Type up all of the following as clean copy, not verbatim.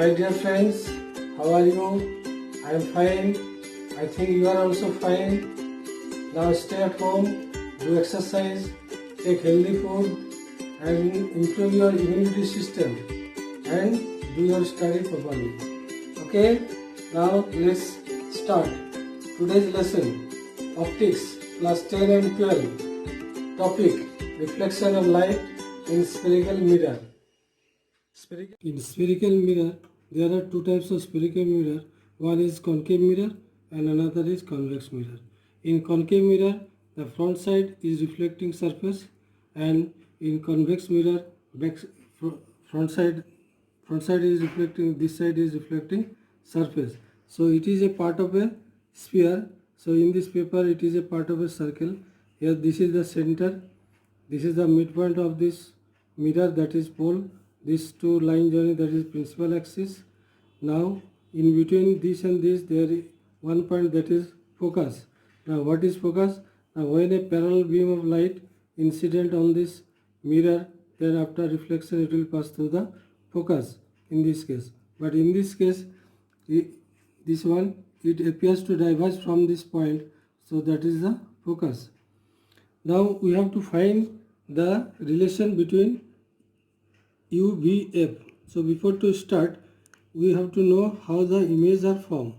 My dear friends, how are you? I am fine. I think you are also fine. Now stay at home, do exercise, take healthy food and improve your immunity system and do your study properly. Okay? Now let's start today's lesson. Optics class 10 and 12. Topic: reflection of light in spherical mirror. In spherical mirror, there are two types of spherical mirror. One is concave mirror and another is convex mirror. In concave mirror, the front side is reflecting surface, and in convex mirror, front side is reflecting, this side is reflecting surface. So it is a part of a sphere. So in this paper, it is a part of a circle. Here this is the center. This is the midpoint of this mirror, that is pole. These two lines joining, that is principal axis. Now in between this and this, there is one point, that is focus. Now what is focus? Now when a parallel beam of light incident on this mirror, then after reflection it will pass through the focus in this case. But in this case, this one, it appears to diverge from this point, so that is the focus. Now we have to find the relation between UVF. So before to start, we have to know how the images are formed.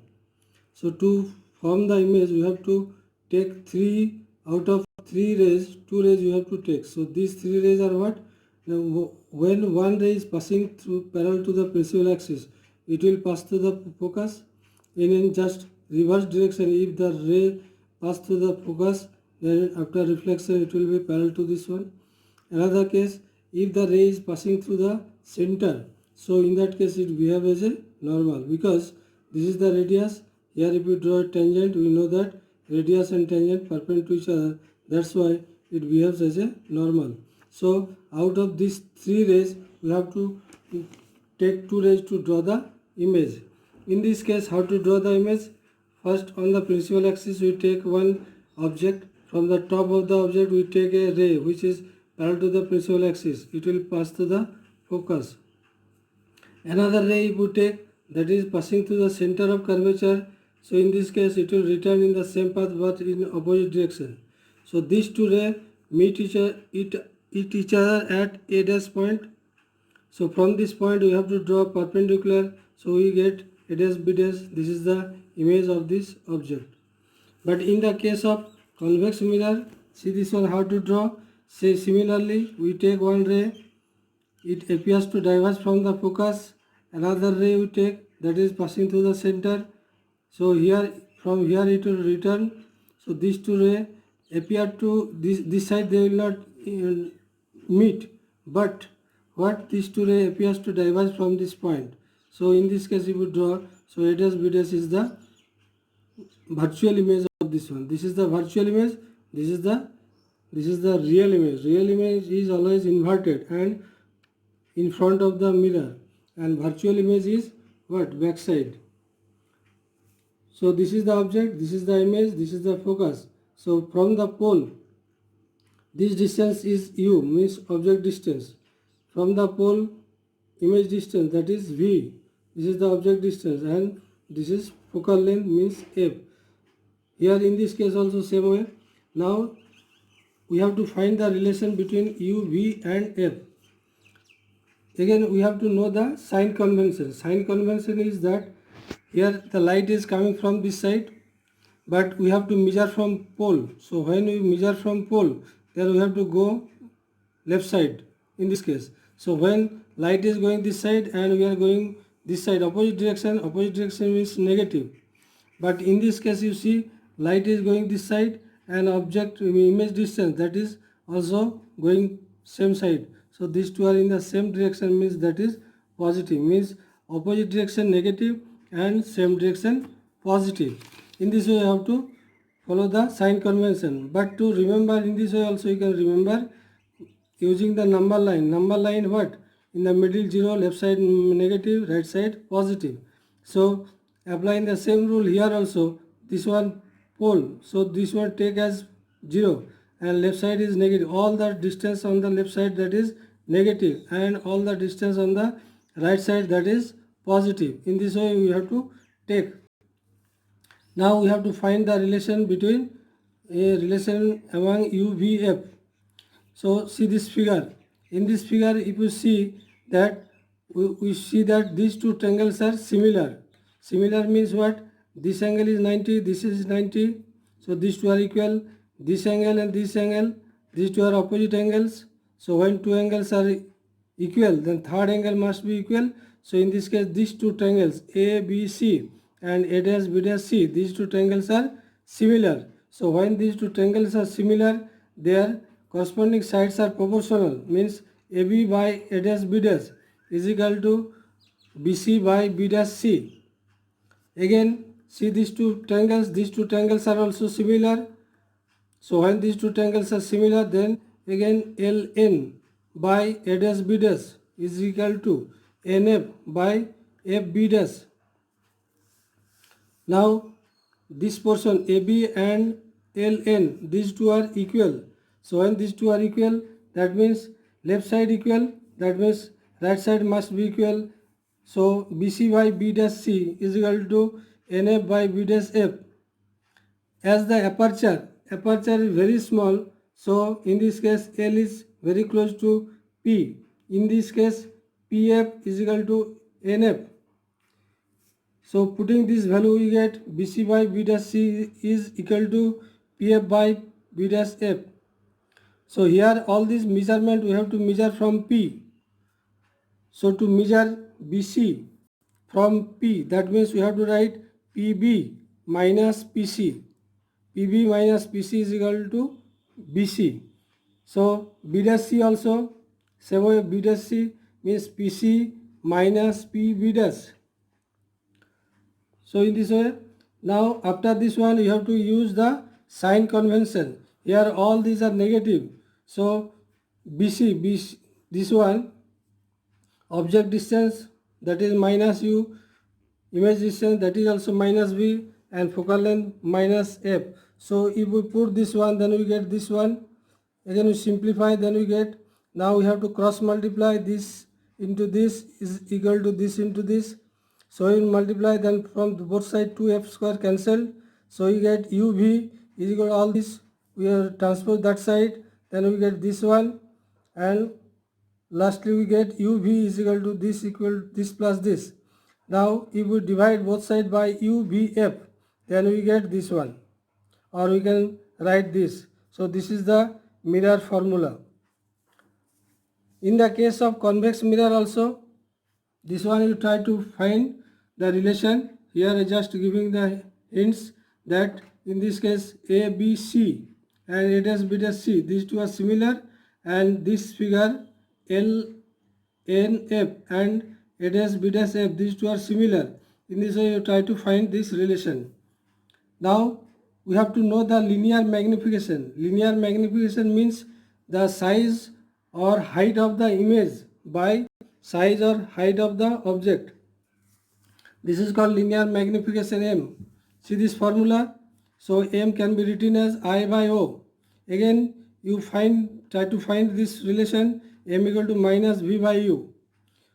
So to form the image, we have to take 3 out of 3 rays, 2 rays you have to take. So these 3 rays are what? Now, when one ray is passing through parallel to the principal axis, it will pass through the focus. In just reverse direction, if the ray pass through the focus, then after reflection it will be parallel to this one. Another case, if the ray is passing through the center, so in that case it behaves as a normal, because this is the radius. Here if we draw a tangent, we know that radius and tangent perpendicular to each other, that's why it behaves as a normal. So out of these 3 rays, we have to take 2 rays to draw the image. In this case, how to draw the image? First, on the principal axis we take one object. From the top of the object we take a ray which is parallel to the principal axis. It will pass to the focus. Another ray we take, that is passing through the center of curvature. So in this case it will return in the same path but in opposite direction. So these 2 rays meet each other at A dash point. So from this point we have to draw perpendicular. So we get A dash B dash. This is the image of this object. But in the case of convex mirror, see this one how to draw. Say similarly, we take one ray, it appears to diverge from the focus. Another ray we take, that is passing through the center. So here, from here it will return. So these 2 rays appear to this side, they will not meet, but what, these 2 rays appears to diverge from this point. So in this case if we draw, so A dash B dash is the virtual image of this one. This is the virtual image. This is the real image. Real image is always inverted and in front of the mirror, and virtual image is what? Backside. So this is the object, this is the image, this is the focus. So from the pole, this distance is U, means object distance. From the pole, image distance, that is V. This is the object distance, and this is focal length, means F. Here in this case also same way. Now we have to find the relation between U, V and F. Again we have to know the sign convention. Sign convention is that here the light is coming from this side, but we have to measure from pole. So when we measure from pole, then we have to go left side in this case. So when light is going this side and we are going this side, opposite direction means negative. But in this case you see light is going this side and object image distance, that is also going same side. So these 2 are in the same direction, means that is positive, means opposite direction negative and same direction positive. In this way you have to follow the sign convention. But to remember in this way also you can remember using the number line. Number line what? In the middle 0, left side negative, right side positive. So applying the same rule here also, this one pole, so this one take as 0 and left side is negative. All the distance on the left side, that is negative, and all the distance on the right side, that is positive. In this way we have to take. Now we have to find the relation between a relation among UVF. So see this figure. In this figure, if you see that we see that these two triangles are similar. Similar means what? This angle is 90, this is 90. So these two are equal. This angle and this angle, these two are opposite angles. So when two angles are equal, then third angle must be equal. So in this case, these two triangles A, B, C and A dash, B dash, C, these two triangles are similar. So when these two triangles are similar, their corresponding sides are proportional, means AB by A dash, B dash is equal to BC by B dash, C. Again, see these two triangles are also similar. So when these two triangles are similar, then again LN by A dash, B dash is equal to NF by FB dash. Now this portion AB and LN, these two are equal. So when these two are equal, that means left side equal, that means right side must be equal. So BC by B dash C is equal to NF by B dash F. As the aperture is very small, so in this case L is very close to P. In this case PF is equal to NF. So putting this value, we get BC by B dash C is equal to PF by B dash F. So here all this measurement we have to measure from P. So to measure BC from P, that means we have to write PB minus PC. PB minus PC is equal to BC. So B dash C also, same way B dash C means PC minus PB dash. So in this way, now after this one you have to use the sign convention. Here all these are negative. So BC, this one, object distance, that is minus U, image distance, that is also minus V, and focal length minus F. So if we put this one, then we get this one. Again we simplify, then we get, now we have to cross multiply this into this is equal to this into this. So you multiply, then from both sides 2f square cancelled. So you get UV is equal to all this. We have transpose that side, then we get this one, and lastly we get UV is equal to this plus this. Now if we divide both sides by UVF, then we get this one, or we can write this. So this is the mirror formula. In the case of convex mirror also, this one you try to find the relation. Here I just giving the hints that in this case A, B, C and A dash, B dash, C, these two are similar, and this figure L, N, F and A dash, B dash, F, these two are similar. In this way you try to find this relation. Now we have to know the linear magnification. Linear magnification means the size or height of the image by size or height of the object. This is called linear magnification M. See this formula? So M can be written as I by O. Again you try to find this relation, M equal to minus V by U.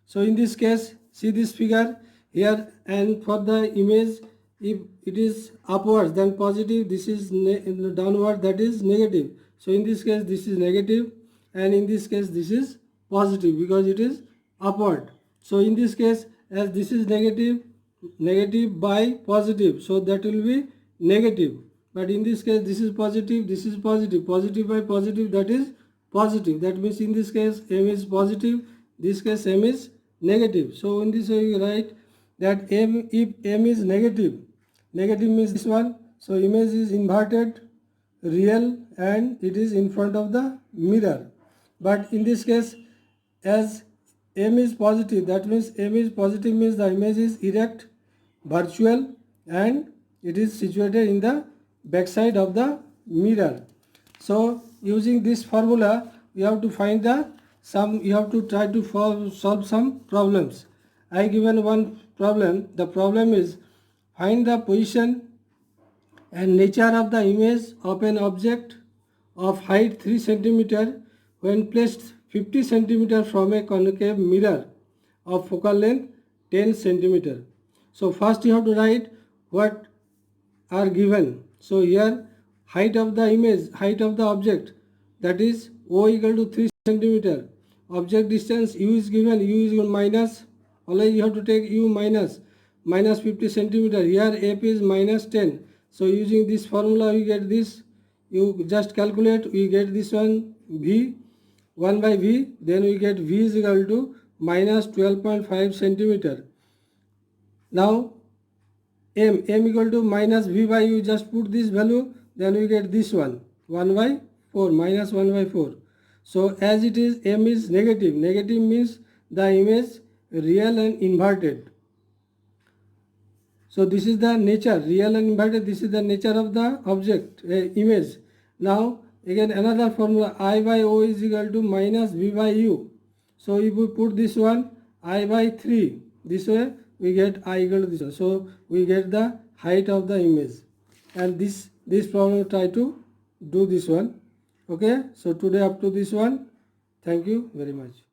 So in this case, see this figure here, and for the image, if it is upwards then positive, this is downward, that is negative. So in this case this is negative, and in this case this is positive because it is upward. So in this case, as this is negative by positive, so that will be negative. But in this case this is positive positive by positive, that is positive. That means in this case M is positive, this case M is negative. So in this way you write that M, if M is negative means this one, so image is inverted, real, and it is in front of the mirror. But in this case, as M is positive, that means M is positive means the image is erect, virtual, and it is situated in the backside of the mirror. So using this formula, you have to find you have to try to solve some problems. I given one problem. The problem is find the position and nature of the image of an object of height 3 cm when placed 50 cm from a concave mirror of focal length 10 centimeter. So first you have to write what are given. So here height of the image, height of the object, that is O equal to 3 centimeter. Object distance U is given, U is given minus, always you have to take U minus 50 centimeter. Here F is minus 10. So using this formula we get this. You just calculate, we get this one V, 1 by V, then we get V is equal to minus 12.5 centimeter. Now m equal to minus V by U, just put this value, then we get this one 1 by 4, minus 1 by 4. So as it is, m is negative, negative means the image real and inverted. So this is the nature, real and inverted, this is the nature of the object, image. Now again another formula, I by O is equal to minus V by U. So if we put this one I by 3, this way we get I equal to this one. So we get the height of the image. And this problem try to do this one. Okay, so today up to this one. Thank you very much.